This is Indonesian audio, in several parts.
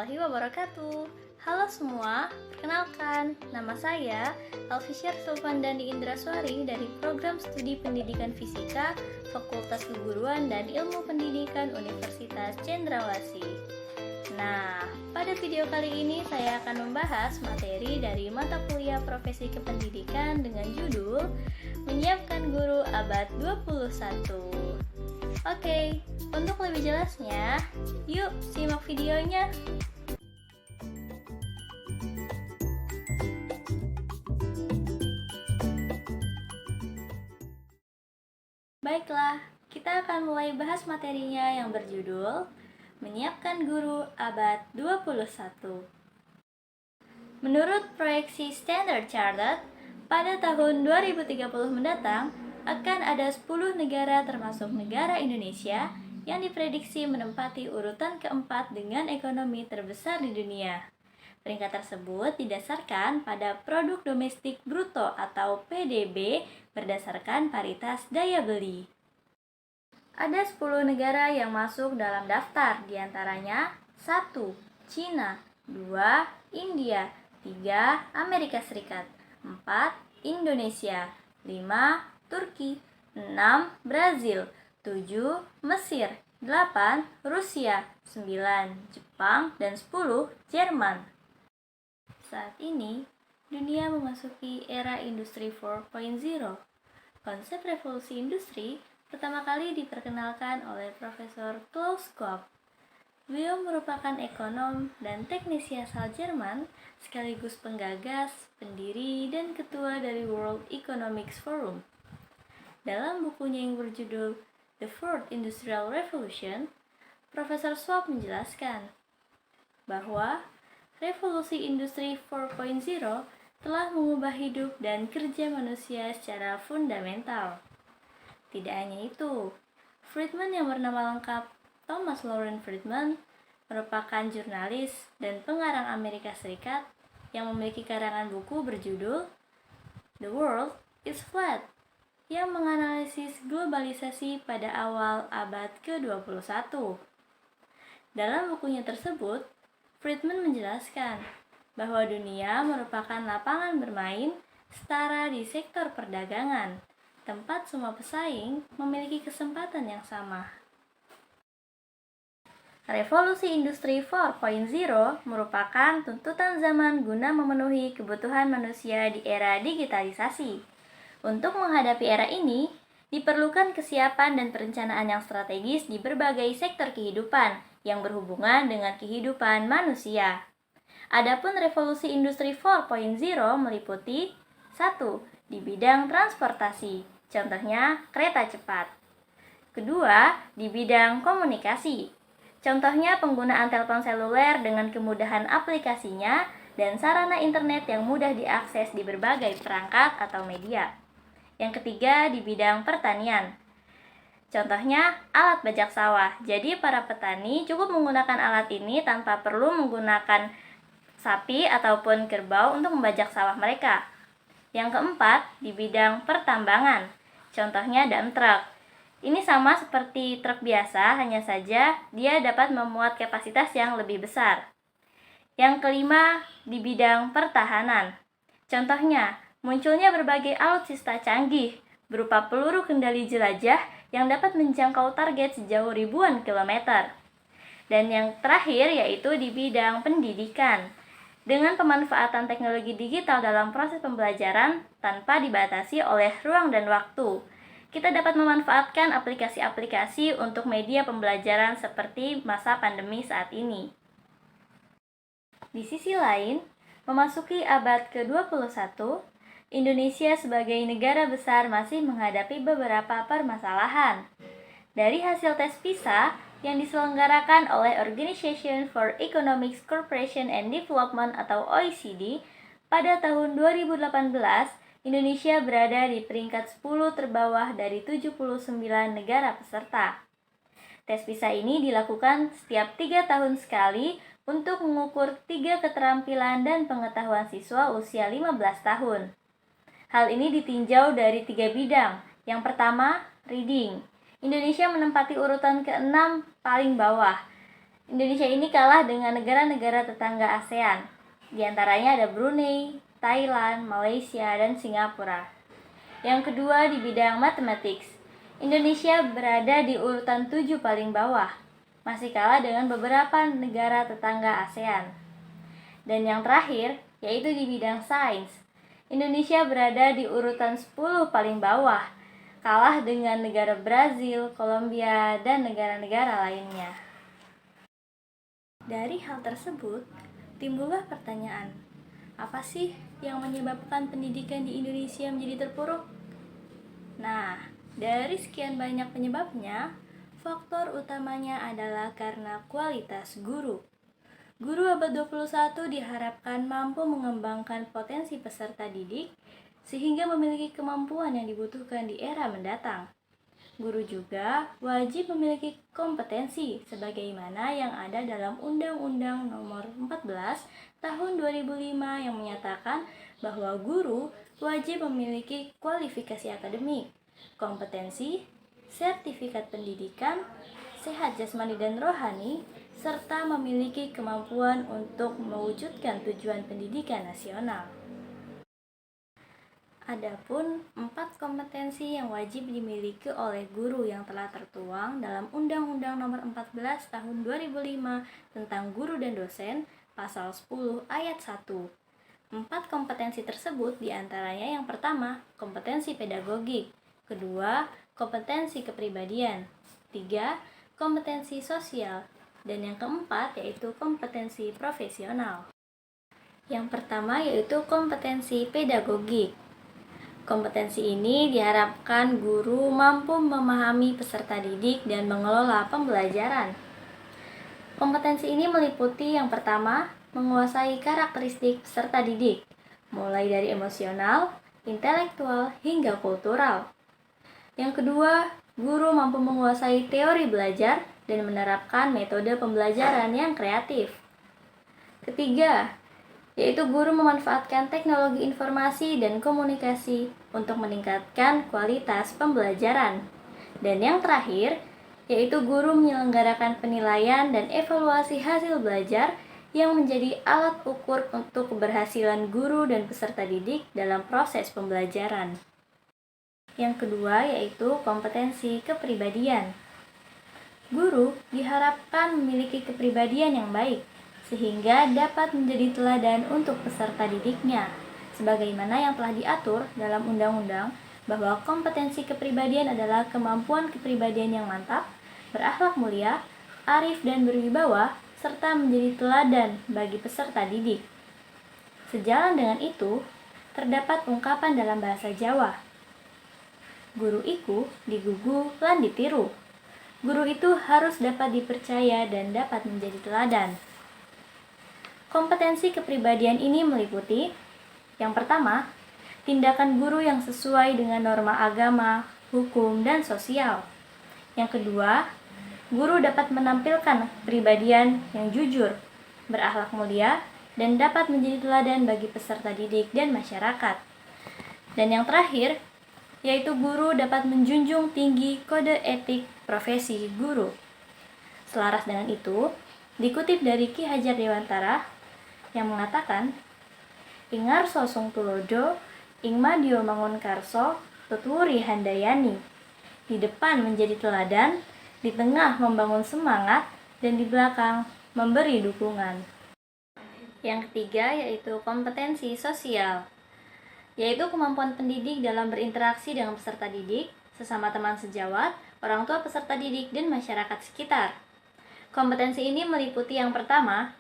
warahmatullahi wabarakatuh. Halo semua, perkenalkan, nama saya Alfisyar Sulfandani Indraswari dari Program Studi Pendidikan Fisika, Fakultas Keguruan dan Ilmu Pendidikan Universitas Cendrawasih. Nah, pada video kali ini saya akan membahas materi dari mata kuliah Profesi Kependidikan dengan judul Menyiapkan Guru Abad 21. Oke, untuk lebih jelasnya, yuk simak videonya. Baiklah, kita akan mulai bahas materinya yang berjudul Menyiapkan Guru Abad 21. Menurut proyeksi Standard Chartered, pada tahun 2030 mendatang akan ada 10 negara termasuk negara Indonesia yang diprediksi menempati urutan keempat dengan ekonomi terbesar di dunia. Peringkat tersebut didasarkan pada produk domestik bruto atau PDB berdasarkan paritas daya beli. Ada 10 negara yang masuk dalam daftar, diantaranya 1. Cina, 2. India, 3. Amerika Serikat, 4. Indonesia, 5. Turki, 6. Brazil, 7. Mesir, 8. Rusia, 9. Jepang, dan 10. Jerman. Saat ini, dunia memasuki era industri 4.0. Konsep revolusi industri pertama kali diperkenalkan oleh Profesor Klaus Schwab. Beliau merupakan ekonom dan teknisi asal Jerman, sekaligus penggagas, pendiri, dan ketua dari World Economic Forum. Dalam bukunya yang berjudul The Fourth Industrial Revolution, Profesor Schwab menjelaskan bahwa revolusi industri 4.0 telah mengubah hidup dan kerja manusia secara fundamental. Tidak hanya itu, Friedman yang bernama lengkap Thomas Loren Friedman merupakan jurnalis dan pengarang Amerika Serikat yang memiliki karangan buku berjudul The World is Flat yang menganalisis globalisasi pada awal abad ke-21. Dalam bukunya tersebut, Friedman menjelaskan bahwa dunia merupakan lapangan bermain setara di sektor perdagangan, tempat semua pesaing memiliki kesempatan yang sama. Revolusi Industri 4.0 merupakan tuntutan zaman guna memenuhi kebutuhan manusia di era digitalisasi. Untuk menghadapi era ini, diperlukan kesiapan dan perencanaan yang strategis di berbagai sektor kehidupan yang berhubungan dengan kehidupan manusia. Adapun revolusi industri 4.0 meliputi 1. Di bidang transportasi, contohnya kereta cepat. Kedua, di bidang komunikasi, contohnya penggunaan telepon seluler dengan kemudahan aplikasinya dan sarana internet yang mudah diakses di berbagai perangkat atau media. Yang ketiga, di bidang pertanian, contohnya alat bajak sawah. Jadi para petani cukup menggunakan alat ini tanpa perlu menggunakan sapi ataupun kerbau untuk membajak sawah mereka. Yang keempat, di bidang pertambangan, contohnya dump truck. Ini sama seperti truk biasa, hanya saja dia dapat memuat kapasitas yang lebih besar. Yang kelima, di bidang pertahanan, contohnya munculnya berbagai alutsista canggih berupa peluru kendali jelajah yang dapat menjangkau target sejauh ribuan kilometer. Dan yang terakhir yaitu di bidang pendidikan, dengan pemanfaatan teknologi digital dalam proses pembelajaran tanpa dibatasi oleh ruang dan waktu. Kita dapat memanfaatkan aplikasi-aplikasi untuk media pembelajaran seperti masa pandemi saat ini. Di sisi lain, memasuki abad ke-21, Indonesia sebagai negara besar masih menghadapi beberapa permasalahan. Dari hasil tes PISA yang diselenggarakan oleh Organization for Economic Cooperation and Development atau OECD, pada tahun 2018, Indonesia berada di peringkat 10 terbawah dari 79 negara peserta. Tes PISA ini dilakukan setiap 3 tahun sekali untuk mengukur 3 keterampilan dan pengetahuan siswa usia 15 tahun. Hal ini ditinjau dari 3 bidang. Yang pertama, reading. Indonesia menempati urutan ke-6 paling bawah. Indonesia ini kalah dengan negara-negara tetangga ASEAN. Di antaranya ada Brunei, Thailand, Malaysia, dan Singapura. Yang kedua di bidang mathematics, Indonesia berada di urutan 7 paling bawah, masih kalah dengan beberapa negara tetangga ASEAN. Dan yang terakhir, yaitu di bidang sains, Indonesia berada di urutan 10 paling bawah, kalah dengan negara Brazil, Kolombia, dan negara-negara lainnya. Dari hal tersebut, timbullah pertanyaan, apa sih yang menyebabkan pendidikan di Indonesia menjadi terpuruk? Nah, dari sekian banyak penyebabnya, faktor utamanya adalah karena kualitas guru. Guru abad 21 diharapkan mampu mengembangkan potensi peserta didik sehingga memiliki kemampuan yang dibutuhkan di era mendatang. Guru juga wajib memiliki kompetensi sebagaimana yang ada dalam Undang-Undang Nomor 14 Tahun 2005 yang menyatakan bahwa guru wajib memiliki kualifikasi akademik, kompetensi, sertifikat pendidikan, sehat jasmani dan rohani, serta memiliki kemampuan untuk mewujudkan tujuan pendidikan nasional. Adapun 4 kompetensi yang wajib dimiliki oleh guru yang telah tertuang dalam Undang-Undang Nomor 14 Tahun 2005 tentang Guru dan Dosen, Pasal 10 Ayat 1. 4 kompetensi tersebut diantaranya yang pertama, kompetensi pedagogik, kedua, kompetensi kepribadian, 3, kompetensi sosial, dan yang keempat yaitu kompetensi profesional. Yang pertama yaitu kompetensi pedagogik. Kompetensi ini diharapkan guru mampu memahami peserta didik dan mengelola pembelajaran. Kompetensi ini meliputi yang pertama, menguasai karakteristik peserta didik, mulai dari emosional, intelektual, hingga kultural. Yang kedua, guru mampu menguasai teori belajar dan menerapkan metode pembelajaran yang kreatif. Ketiga, yaitu guru memanfaatkan teknologi informasi dan komunikasi untuk meningkatkan kualitas pembelajaran. Dan yang terakhir, yaitu guru menyelenggarakan penilaian dan evaluasi hasil belajar yang menjadi alat ukur untuk keberhasilan guru dan peserta didik dalam proses pembelajaran. Yang kedua, yaitu kompetensi kepribadian. Guru diharapkan memiliki kepribadian yang baik, sehingga dapat menjadi teladan untuk peserta didiknya, sebagaimana yang telah diatur dalam undang-undang bahwa kompetensi kepribadian adalah kemampuan kepribadian yang mantap, berakhlak mulia, arif dan berwibawa, serta menjadi teladan bagi peserta didik. Sejalan dengan itu, terdapat ungkapan dalam bahasa Jawa, guru iku digugu lan ditiru. Guru itu harus dapat dipercaya dan dapat menjadi teladan. Kompetensi kepribadian ini meliputi yang pertama, tindakan guru yang sesuai dengan norma agama, hukum, dan sosial. Yang kedua, guru dapat menampilkan kepribadian yang jujur, berakhlak mulia, dan dapat menjadi teladan bagi peserta didik dan masyarakat. Dan yang terakhir, yaitu guru dapat menjunjung tinggi kode etik profesi guru. Selaras dengan itu, dikutip dari Ki Hajar Dewantara yang mengatakan, Ingar sosong tulodo, ing madyo mangun karso, tuturi handayani. Di depan menjadi teladan, di tengah membangun semangat, dan di belakang memberi dukungan. Yang ketiga yaitu kompetensi sosial, yaitu kemampuan pendidik dalam berinteraksi dengan peserta didik, sesama teman sejawat, orang tua peserta didik, dan masyarakat sekitar. Kompetensi ini meliputi yang pertama,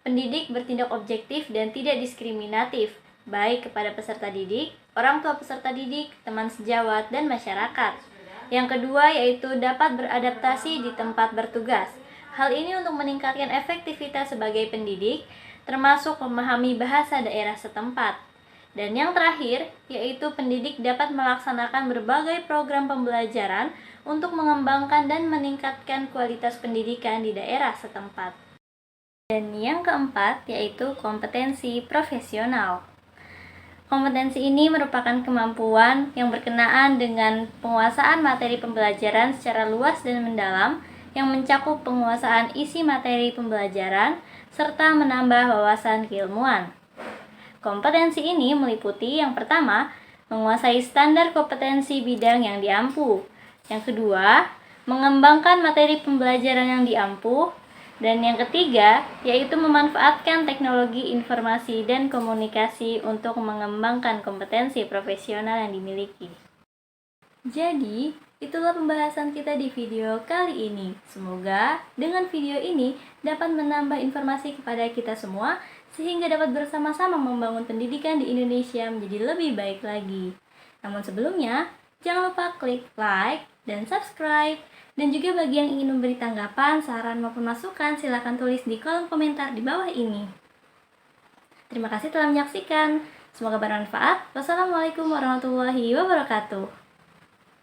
pendidik bertindak objektif dan tidak diskriminatif, baik kepada peserta didik, orang tua peserta didik, teman sejawat, dan masyarakat. Yang kedua yaitu dapat beradaptasi di tempat bertugas. Hal ini untuk meningkatkan efektivitas sebagai pendidik, termasuk memahami bahasa daerah setempat. Dan yang terakhir yaitu pendidik dapat melaksanakan berbagai program pembelajaran untuk mengembangkan dan meningkatkan kualitas pendidikan di daerah setempat. Dan yang keempat yaitu kompetensi profesional. Kompetensi ini merupakan kemampuan yang berkenaan dengan penguasaan materi pembelajaran secara luas dan mendalam yang mencakup penguasaan isi materi pembelajaran serta menambah wawasan keilmuan. Kompetensi ini meliputi yang pertama, menguasai standar kompetensi bidang yang diampu. Yang kedua, mengembangkan materi pembelajaran yang diampu. Dan yang ketiga, yaitu memanfaatkan teknologi informasi dan komunikasi untuk mengembangkan kompetensi profesional yang dimiliki. Jadi, itulah pembahasan kita di video kali ini. Semoga dengan video ini dapat menambah informasi kepada kita semua sehingga dapat bersama-sama membangun pendidikan di Indonesia menjadi lebih baik lagi. Namun sebelumnya, jangan lupa klik like dan subscribe. Dan juga bagi yang ingin memberi tanggapan, saran maupun masukan, silakan tulis di kolom komentar di bawah ini. Terima kasih telah menyaksikan. Semoga bermanfaat. Wassalamualaikum warahmatullahi wabarakatuh.